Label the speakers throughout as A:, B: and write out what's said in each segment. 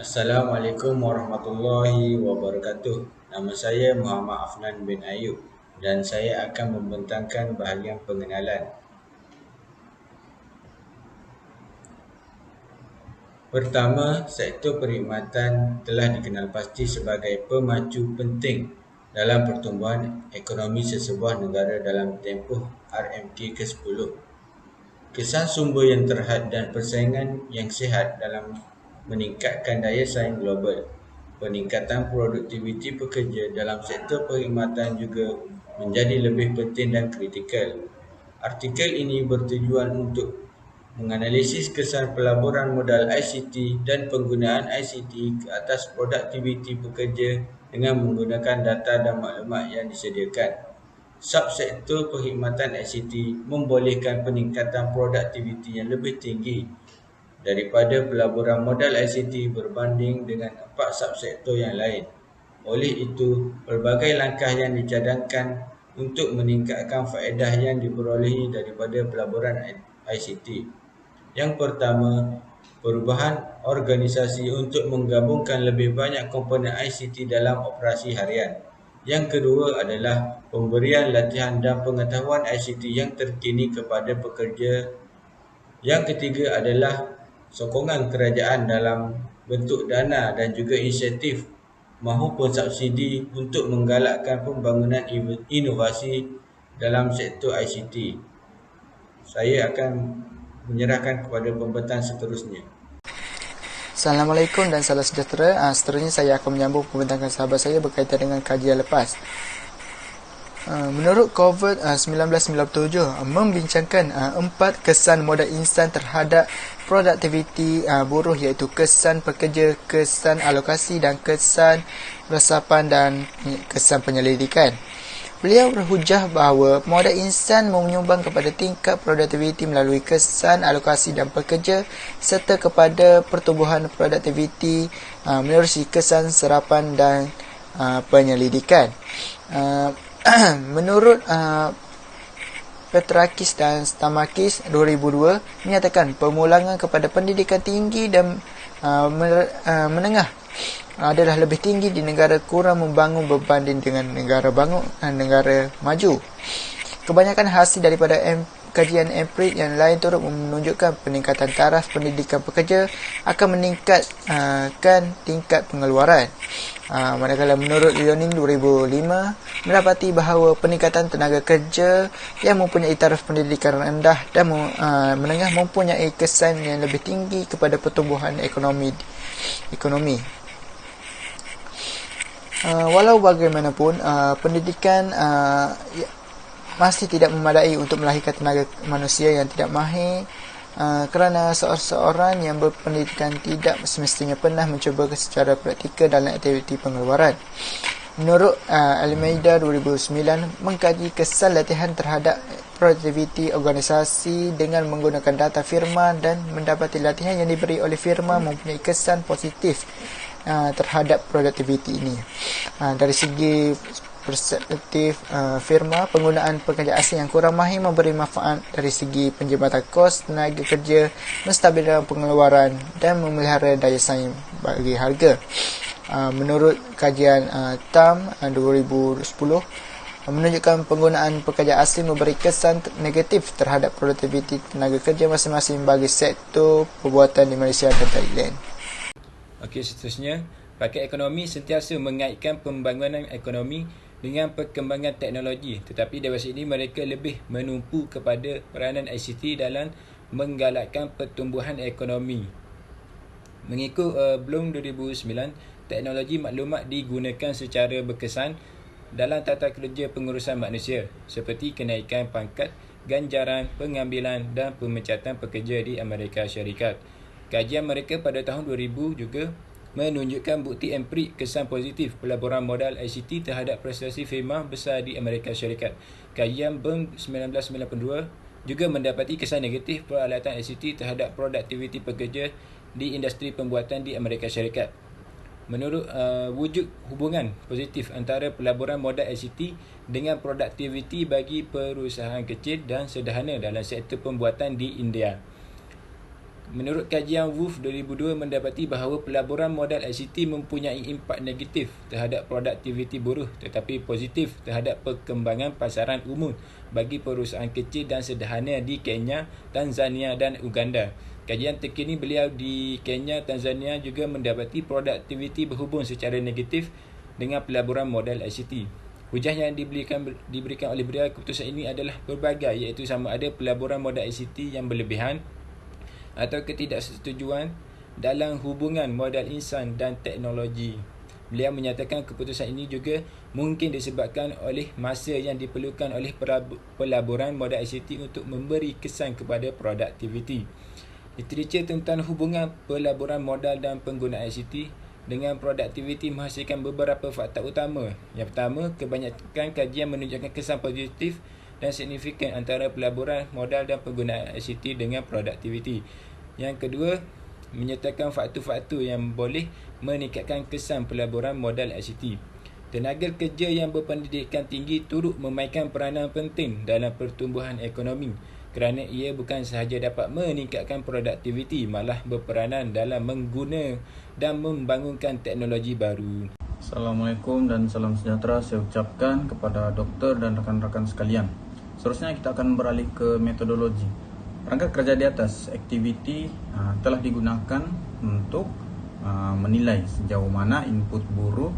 A: Assalamualaikum warahmatullahi wabarakatuh. Nama saya Muhammad Afnan bin Ayub dan saya akan membentangkan bahagian pengenalan. Pertama, sektor perkhidmatan telah dikenal pasti sebagai pemacu penting dalam pertumbuhan ekonomi sesebuah negara dalam tempoh RMK ke-10. Kesan sumber yang terhad dan persaingan yang sihat dalam meningkatkan daya saing global. Peningkatan produktiviti pekerja dalam sektor perkhidmatan juga menjadi lebih penting dan kritikal. Artikel ini bertujuan untuk menganalisis kesan pelaburan modal ICT dan penggunaan ICT ke atas produktiviti pekerja dengan menggunakan data dan maklumat yang disediakan. Subsektor perkhidmatan ICT membolehkan peningkatan produktiviti yang lebih tinggi daripada pelaburan modal ICT berbanding dengan 4 subsektor yang lain. Oleh itu, pelbagai langkah yang dicadangkan untuk meningkatkan faedah yang diperolehi daripada pelaburan ICT. Yang pertama, perubahan organisasi untuk menggabungkan lebih banyak komponen ICT dalam operasi harian. Yang kedua adalah pemberian latihan dan pengetahuan ICT yang terkini kepada pekerja. Yang ketiga adalah sokongan kerajaan dalam bentuk dana dan juga insentif mahupun subsidi untuk menggalakkan pembangunan inovasi dalam sektor ICT. Saya akan menyerahkan kepada pembentang seterusnya.
B: Assalamualaikum dan salam sejahtera. Seterusnya saya akan menyambung pembentangan sahabat saya berkaitan dengan kajian lepas. Menurut COVID-1997 membincangkan 4 kesan modal instan terhadap produktiviti buruh, iaitu kesan pekerja, kesan alokasi dan kesan resapan dan kesan penyelidikan. Beliau berhujah bahawa modal instan menyumbang kepada tingkat produktiviti melalui kesan alokasi dan pekerja serta kepada pertumbuhan produktiviti menerusi kesan serapan dan penyelidikan. Menurut Petrakis dan Stamakis 2002 menyatakan pemulangan kepada pendidikan tinggi dan menengah adalah lebih tinggi di negara kurang membangun berbanding dengan negara maju. Kebanyakan hasil daripada kajian empirik yang lain turut menunjukkan peningkatan taraf pendidikan pekerja akan meningkatkan tingkat pengeluaran. Manakala menurut Leonin 2005 mendapati bahawa peningkatan tenaga kerja yang mempunyai taraf pendidikan rendah dan menengah mempunyai kesan yang lebih tinggi kepada pertumbuhan ekonomi. Walau bagaimanapun, pendidikan masih tidak memadai untuk melahirkan tenaga manusia yang tidak mahir, kerana seorang yang berpendidikan tidak semestinya pernah mencuba secara praktikal dalam aktiviti pengeluaran. Menurut Almeida 2009 mengkaji kesan latihan terhadap produktiviti organisasi dengan menggunakan data firma dan mendapati latihan yang diberi oleh firma mempunyai kesan positif terhadap produktiviti ini. Dari segi perspektif firma, penggunaan pekerja asing yang kurang mahir memberi manfaat dari segi penjimatan kos tenaga kerja, menstabilkan pengeluaran dan memelihara daya saing bagi harga. Menurut kajian TAM 2010 menunjukkan penggunaan pekerja asing memberi kesan negatif terhadap produktiviti tenaga kerja masing-masing bagi sektor perbuatan di Malaysia dan Thailand.
C: Okey, seterusnya, pakar ekonomi sentiasa mengaitkan pembangunan ekonomi dengan perkembangan teknologi, tetapi dari sini mereka lebih menumpu kepada peranan ICT dalam menggalakkan pertumbuhan ekonomi. Mengikut Bloom 2009, teknologi maklumat digunakan secara berkesan dalam tata kerja pengurusan manusia seperti kenaikan pangkat, ganjaran, pengambilan dan pemecatan pekerja di Amerika Syarikat. Kajian mereka pada tahun 2000 juga menunjukkan bukti empirik kesan positif pelaburan modal ICT terhadap prestasi firma besar di Amerika Syarikat. Kajian Bloom 1992 juga mendapati kesan negatif peralatan ICT terhadap produktiviti pekerja di industri pembuatan di Amerika Syarikat. Menurut wujud hubungan positif antara pelaburan modal ICT dengan produktiviti bagi perusahaan kecil dan sederhana dalam sektor pembuatan di India. Menurut kajian WOOF 2002 mendapati bahawa pelaburan modal ICT mempunyai impak negatif terhadap produktiviti buruh tetapi positif terhadap perkembangan pasaran umum bagi perusahaan kecil dan sederhana di Kenya, Tanzania dan Uganda. Kajian terkini beliau di Kenya, Tanzania juga mendapati produktiviti berhubung secara negatif dengan pelaburan modal ICT. Hujah yang diberikan oleh beliau keputusan ini adalah berbagai, iaitu sama ada pelaburan modal ICT yang berlebihan atau ketidaksetujuan dalam hubungan modal insan dan teknologi. Beliau menyatakan keputusan ini juga mungkin disebabkan oleh masa yang diperlukan oleh pelaburan modal ICT untuk memberi kesan kepada produktiviti. Literatur tentang hubungan pelaburan modal dan penggunaan ICT dengan produktiviti menghasilkan beberapa fakta utama. Yang pertama, kebanyakan kajian menunjukkan kesan positif dan signifikan antara pelaburan modal dan penggunaan ICT dengan produktiviti. Yang kedua, menyertakan faktor-faktor yang boleh meningkatkan kesan pelaburan modal ICT. Tenaga kerja yang berpendidikan tinggi turut memainkan peranan penting dalam pertumbuhan ekonomi kerana ia bukan sahaja dapat meningkatkan produktiviti, malah berperanan dalam mengguna dan membangunkan teknologi baru.
D: Assalamualaikum dan salam sejahtera saya ucapkan kepada doktor dan rakan-rakan sekalian. Seterusnya kita akan beralih ke metodologi. Rangka kerja di atas aktiviti telah digunakan untuk menilai sejauh mana input buruh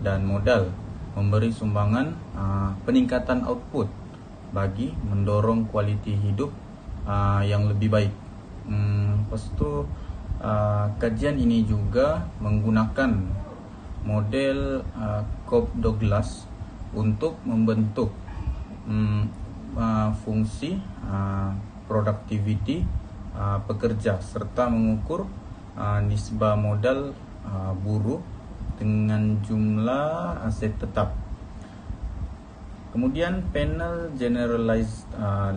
D: dan modal memberi sumbangan peningkatan output bagi mendorong kualiti hidup yang lebih baik. Lepas itu kajian ini juga menggunakan model Cobb-Douglas untuk membentuk fungsi productivity pekerja serta mengukur nisbah modal buruh dengan jumlah aset tetap. Kemudian panel Generalized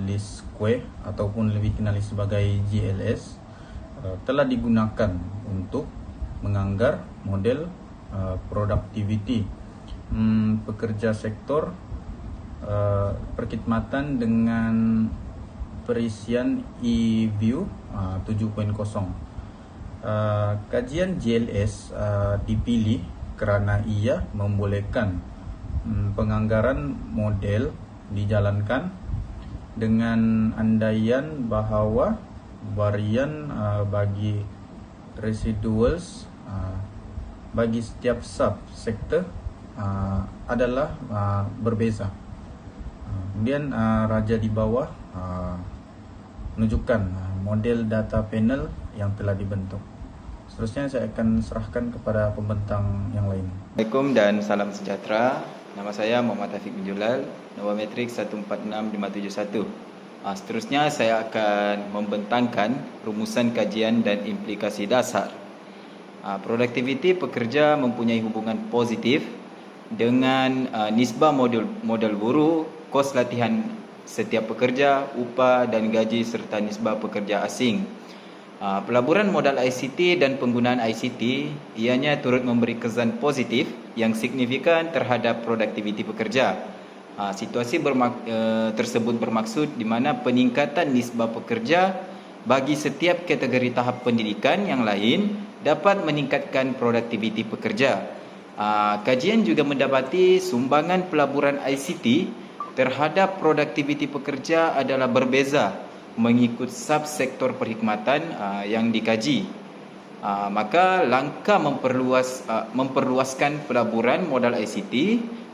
D: Least Square ataupun lebih dikenali sebagai GLS telah digunakan untuk menganggar model productivity pekerja sektor perkhidmatan dengan perisian e-view 7.0. Kajian GLS dipilih kerana ia membolehkan penganggaran model dijalankan dengan andaian bahawa varian bagi residuals bagi setiap sub-sektor adalah berbeza. Kemudian raja di bawah menunjukkan model data panel yang telah dibentuk. Seterusnya saya akan serahkan kepada pembentang yang lain.
E: Assalamualaikum dan salam sejahtera. Nama saya Muhammad Taufik bin Julal, nombor metrik 146571. Seterusnya saya akan membentangkan rumusan kajian dan implikasi dasar. Produktiviti pekerja mempunyai hubungan positif dengan nisbah modal buruh, kos latihan setiap pekerja, upah dan gaji serta nisbah pekerja asing. Pelaburan modal ICT dan penggunaan ICT ianya turut memberi kesan positif yang signifikan terhadap produktiviti pekerja. Situasi tersebut bermaksud di mana peningkatan nisbah pekerja bagi setiap kategori tahap pendidikan yang lain dapat meningkatkan produktiviti pekerja. Kajian juga mendapati sumbangan pelaburan ICT terhadap produktiviti pekerja adalah berbeza mengikut subsektor perkhidmatan yang dikaji. Maka langkah memperluaskan pelaburan modal ICT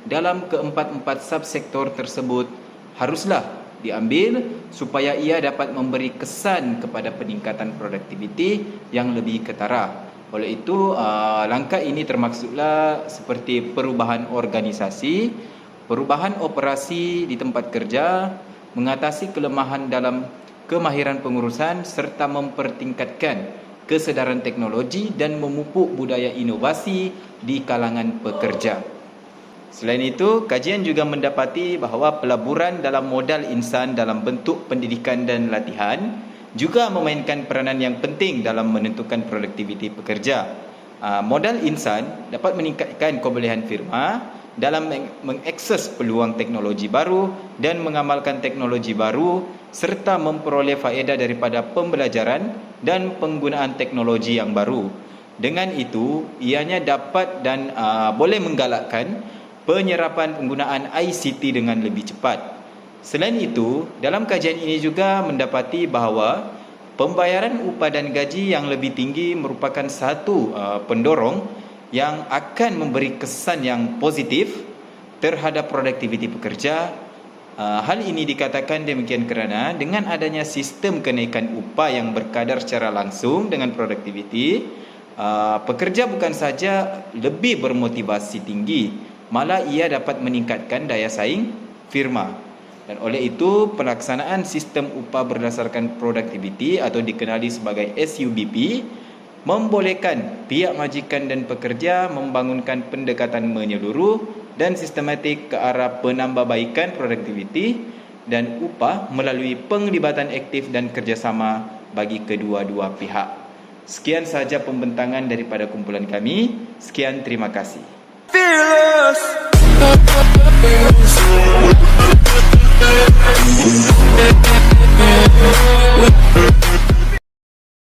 E: dalam keempat-empat subsektor tersebut haruslah diambil supaya ia dapat memberi kesan kepada peningkatan produktiviti yang lebih ketara. Oleh itu, langkah ini termaksudlah seperti perubahan organisasi, perubahan operasi di tempat kerja, mengatasi kelemahan dalam kemahiran pengurusan serta mempertingkatkan kesedaran teknologi dan memupuk budaya inovasi di kalangan pekerja. Selain itu, kajian juga mendapati bahawa pelaburan dalam modal insan dalam bentuk pendidikan dan latihan juga memainkan peranan yang penting dalam menentukan produktiviti pekerja. Modal insan dapat meningkatkan kebolehan firma dalam mengakses peluang teknologi baru dan mengamalkan teknologi baru serta memperoleh faedah daripada pembelajaran dan penggunaan teknologi yang baru. Dengan itu, ianya dapat dan boleh menggalakkan penyerapan penggunaan ICT dengan lebih cepat. Selain itu, dalam kajian ini juga mendapati bahawa pembayaran upah dan gaji yang lebih tinggi merupakan satu pendorong yang akan memberi kesan yang positif terhadap produktiviti pekerja. Hal ini dikatakan demikian kerana dengan adanya sistem kenaikan upah yang berkadar secara langsung dengan produktiviti, pekerja bukan saja lebih bermotivasi tinggi, malah ia dapat meningkatkan daya saing firma. Dan oleh itu, pelaksanaan sistem upah berdasarkan produktiviti atau dikenali sebagai SUBP membolehkan pihak majikan dan pekerja membangunkan pendekatan menyeluruh dan sistematik ke arah penambahbaikan produktiviti dan upah melalui penglibatan aktif dan kerjasama bagi kedua-dua pihak. Sekian sahaja pembentangan daripada kumpulan kami. Sekian, terima kasih.